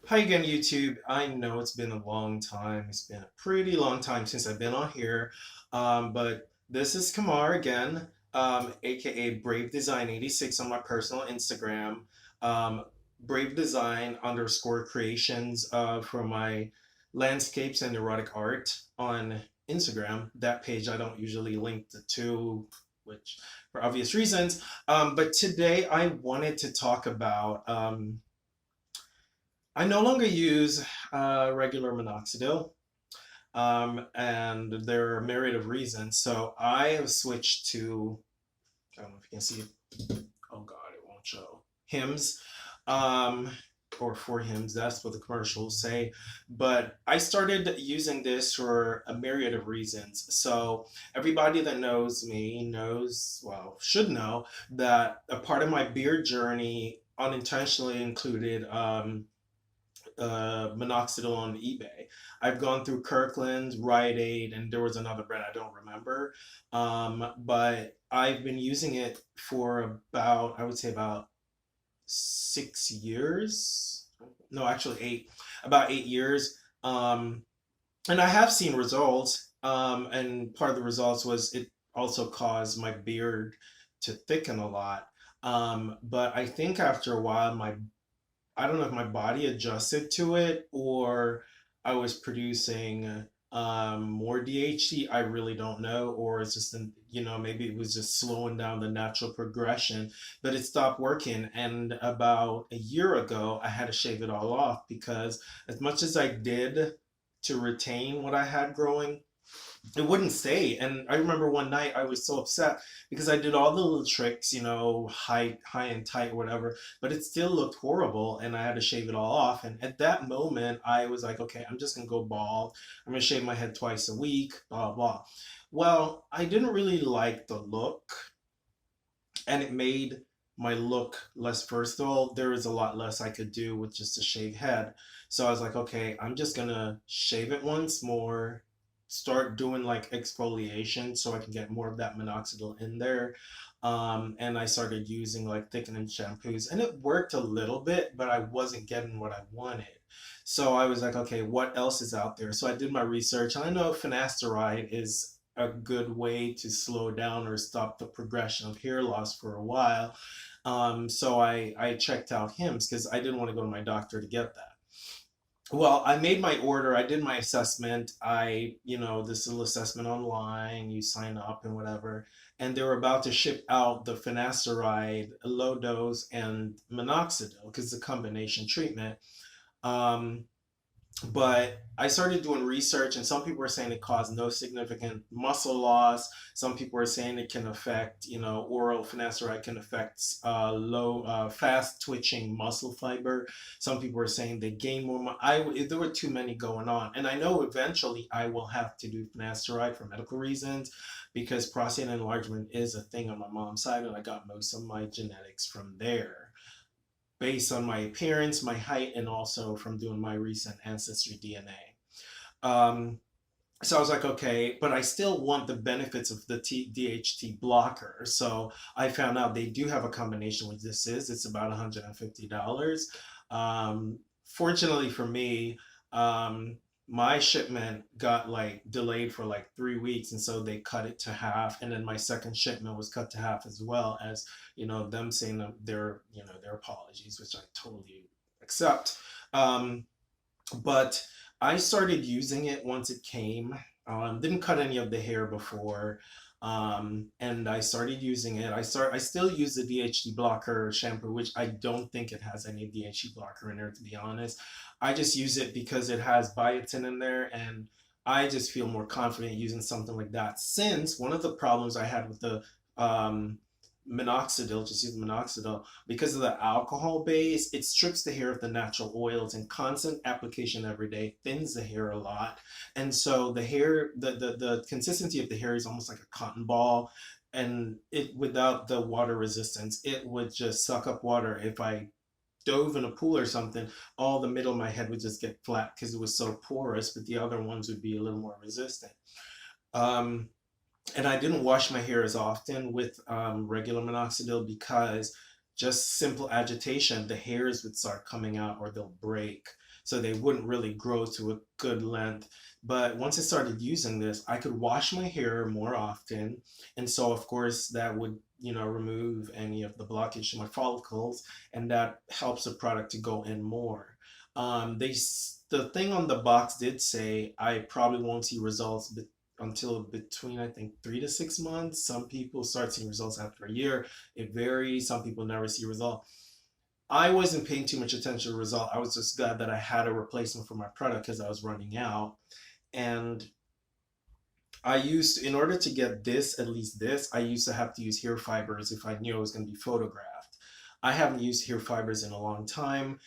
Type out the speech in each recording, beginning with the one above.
Hi again, YouTube. I know it's been a long time. It's been a pretty long time since I've been on here. But this is Kamar again, aka Brave Design 86 on my personal Instagram. Um, Brave Design underscore creations for my landscapes and erotic art on Instagram. That page I don't usually link to, which for obvious reasons. But today I wanted to talk about. I no longer use regular minoxidil, and there are a myriad of reasons. So I have switched to, I don't know if you can see it. Oh God, it won't show. Hims, um, or for Hims, that's what the commercials say. But I started using this for a myriad of reasons. So everybody that knows me knows, well, should know that a part of my beard journey unintentionally included minoxidil on eBay. I've gone through Kirkland, Rite Aid, and there was another brand I don't remember. But I've been using it for about, I would say about 6 years. No, actually eight, about 8 years. And I have seen results. And part of the results was it also caused my beard to thicken a lot. But I think after a while, I don't know if my body adjusted to it or I was producing more DHT. I really don't know, or it's just maybe it was just slowing down the natural progression, but it stopped working. And about a year ago, I had to shave it all off because as much as I did to retain what I had growing, it wouldn't stay. And I remember one night I was so upset because I did all the little tricks, high and tight, whatever, but it still looked horrible and I had to shave it all off. And at that moment, I was like, okay, I'm just gonna go bald. I'm gonna shave my head twice a week, blah, blah. Well, I didn't really like the look and it made my look less versatile. There was a lot less I could do with just a shaved head. So I was like, okay, I'm just gonna shave it once more, start doing like exfoliation so I can get more of that minoxidil in there. And I started using like thickening shampoos, and it worked a little bit, but I wasn't getting what I wanted. So I was like, okay, what else is out there? So I did my research, and I know finasteride is a good way to slow down or stop the progression of hair loss for a while. So I checked out Hims because I didn't want to go to my doctor to get that. Well, I made my order. I did my assessment. This little assessment online. You sign up and whatever. And they were about to ship out the finasteride, low dose, and minoxidil because it's a combination treatment. Um, but I started doing research, and some people were saying it caused no significant muscle loss. Some people were saying it can affect, oral finasteride can affect fast twitching muscle fiber. Some people were saying they gain more. There were too many going on, and I know eventually I will have to do finasteride for medical reasons because prostate enlargement is a thing on my mom's side, and I got most of my genetics from there based on my appearance, my height, and also from doing my recent ancestry DNA. So I was like, okay, but I still want the benefits of the DHT blocker. So I found out they do have a combination, which this is. It's about $150. Fortunately for me, um, my shipment got like delayed for like 3 weeks, and so they cut it to half. And then my second shipment was cut to half as well as them saying that their apologies, which I totally accept. Um, but I started using it once it came. Didn't cut any of the hair before, and I started using it. I still use the DHT blocker shampoo, which I don't think it has any DHT blocker in there, to be honest. I just use it because it has biotin in there, and I just feel more confident using something like that. Since one of the problems I had with the um, minoxidil, just use minoxidil, because of the alcohol base, it strips the hair of the natural oils, and constant application every day thins the hair a lot. And so the hair, the consistency of the hair is almost like a cotton ball. And it without the water resistance, it would just suck up water. If I dove in a pool or something, all the middle of my head would just get flat because it was so porous, but the other ones would be a little more resistant. Um, and I didn't wash my hair as often with regular minoxidil because just simple agitation, the hairs would start coming out or they'll break. So they wouldn't really grow to a good length. But once I started using this, I could wash my hair more often. And so, of course, that would, remove any of the blockage to my follicles. And that helps the product to go in more. The thing on the box did say I probably won't see results until between, I think, 3 to 6 months. Some people start seeing results after a year. It varies. Some people never see results. I wasn't paying too much attention to the result. I was just glad that I had a replacement for my product because I was running out. And in order to get this, at least this, I used to have to use hair fibers if I knew I was going to be photographed. I haven't used hair fibers in a long time.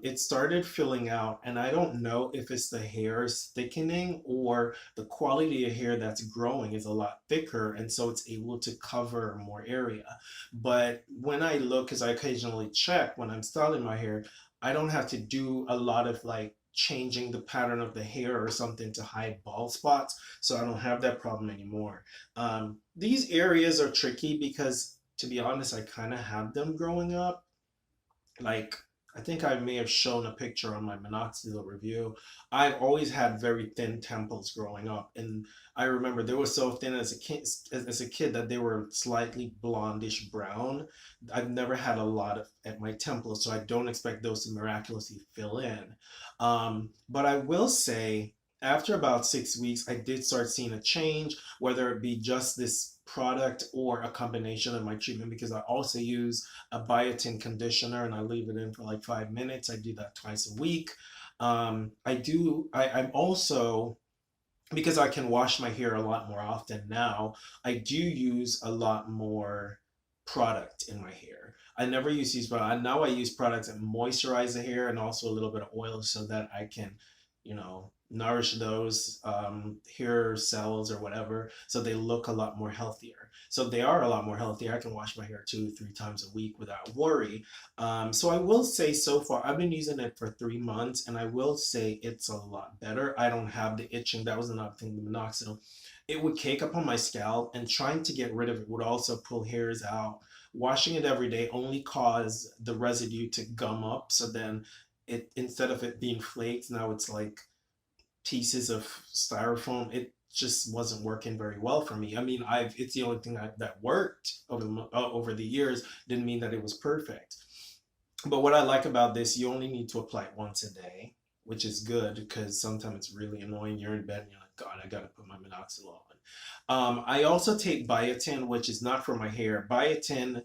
It started filling out, and I don't know if it's the hairs thickening or the quality of hair that's growing is a lot thicker, and so it's able to cover more area. But when I look, because I occasionally check when I'm styling my hair, I don't have to do a lot of like changing the pattern of the hair or something to hide bald spots, so I don't have that problem anymore. These areas are tricky because, to be honest, I kind of had them growing up. Like, I think I may have shown a picture on my minoxidil review. I've always had very thin temples growing up, and I remember they were so thin as a kid that they were slightly blondish brown. I've never had a lot of at my temples, so I don't expect those to miraculously fill in. But I will say, after about 6 weeks, I did start seeing a change, whether it be just this product or a combination of my treatment, because I also use a biotin conditioner and I leave it in for like 5 minutes. I do that twice a week. I'm also, because I can wash my hair a lot more often now, I do use a lot more product in my hair. I never used these, but now I use products that moisturize the hair and also a little bit of oil so that I can, nourish those hair cells or whatever, so they look a lot more healthier. So they are a lot more healthier. I can wash my hair 2, 3 times a week without worry. So I will say so far, I've been using it for 3 months, and I will say it's a lot better. I don't have the itching. That was another thing, the minoxidil. It would cake up on my scalp, and trying to get rid of it would also pull hairs out. Washing it every day only caused the residue to gum up. So then instead of it being flakes, now it's like pieces of styrofoam. It just wasn't working very well for me. I mean, it's the only thing that worked over the years. Didn't mean that it was perfect. But what I like about this, you only need to apply it once a day, which is good because sometimes it's really annoying. You're in bed and you're like, God, I gotta put my minoxidil on. I also take biotin, which is not for my hair. Biotin,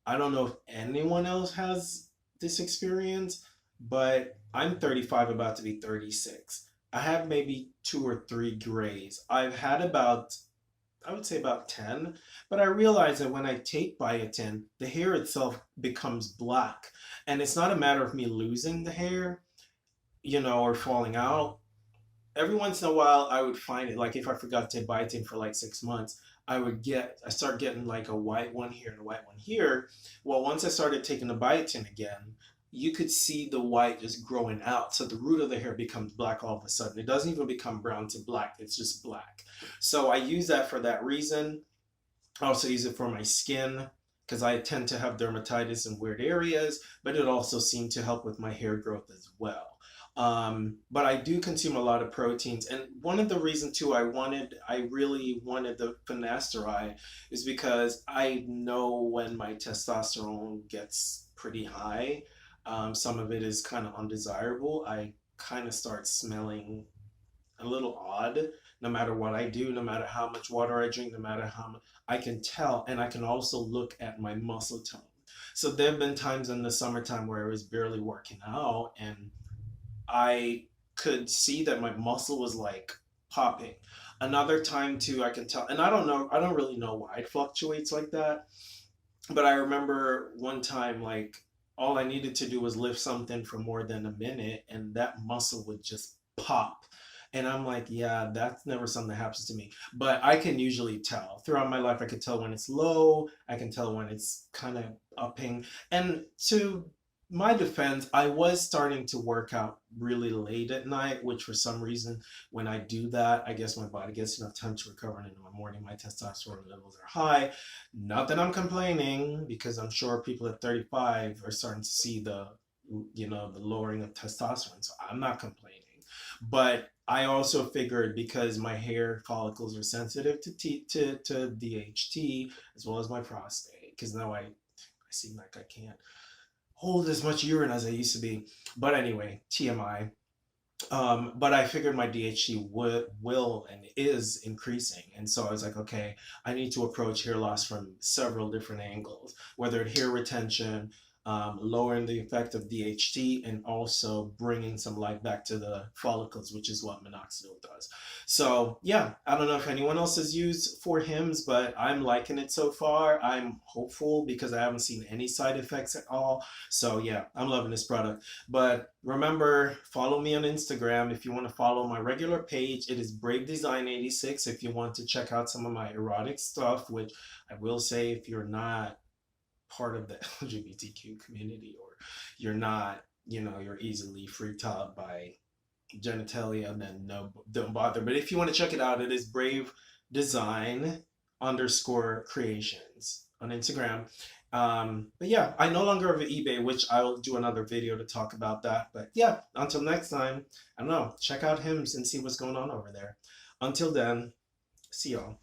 I don't know if anyone else has this experience, but I'm 35, about to be 36. I have maybe 2 or 3 grays. I've had about, I would say about 10, but I realize that when I take biotin, the hair itself becomes black. And it's not a matter of me losing the hair, or falling out. Every once in a while I would find it, like if I forgot to take biotin for like 6 months, I start getting like a white one here and a white one here. Well, once I started taking the biotin again, you could see the white just growing out. So the root of the hair becomes black all of a sudden. It doesn't even become brown to black, it's just black. So I use that for that reason. I also use it for my skin because I tend to have dermatitis in weird areas, but it also seemed to help with my hair growth as well. But I do consume a lot of proteins, and one of the reasons too I really wanted the finasteride is because I know when my testosterone gets pretty high, some of it is kind of undesirable. I kind of start smelling a little odd no matter what I do, no matter how much water I drink, no matter how much I can tell, and I can also look at my muscle tone. So there have been times in the summertime where I was barely working out and I could see that my muscle was like popping. Another time too, I can tell, and I don't know, I don't really know why it fluctuates like that. But I remember one time, like, all I needed to do was lift something for more than a minute, and that muscle would just pop. And I'm like, yeah, that's never something that happens to me. But I can usually tell. Throughout my life, I can tell when it's low, I can tell when it's kind of upping. And to my defense, I was starting to work out really late at night, which for some reason, when I do that, I guess my body gets enough time to recover. And in the morning, my testosterone levels are high. Not that I'm complaining, because I'm sure people at 35 are starting to see the, the lowering of testosterone. So I'm not complaining. But I also figured because my hair follicles are sensitive to DHT as well as my prostate, because now I seem like I can't hold as much urine as I used to be. But anyway, TMI. But I figured my DHT will and is increasing. And so I was like, okay, I need to approach hair loss from several different angles, whether it's hair retention, lowering the effect of DHT, and also bringing some light back to the follicles, which is what minoxidil does. So yeah, I don't know if anyone else has used for Hims, but I'm liking it so far. I'm hopeful because I haven't seen any side effects at all. So yeah, I'm loving this product. But remember, follow me on Instagram if you want to follow my regular page. It is Brave Design 86 if you want to check out some of my erotic stuff, which I will say, if you're not part of the LGBTQ community, or you're not, you're easily freaked out by genitalia, then no, don't bother. But if you want to check it out, it is Brave Design underscore creations on Instagram. But yeah, I no longer have an eBay, which I'll do another video to talk about that. But yeah, until next time, I don't know, check out Hims and see what's going on over there. Until then, see y'all.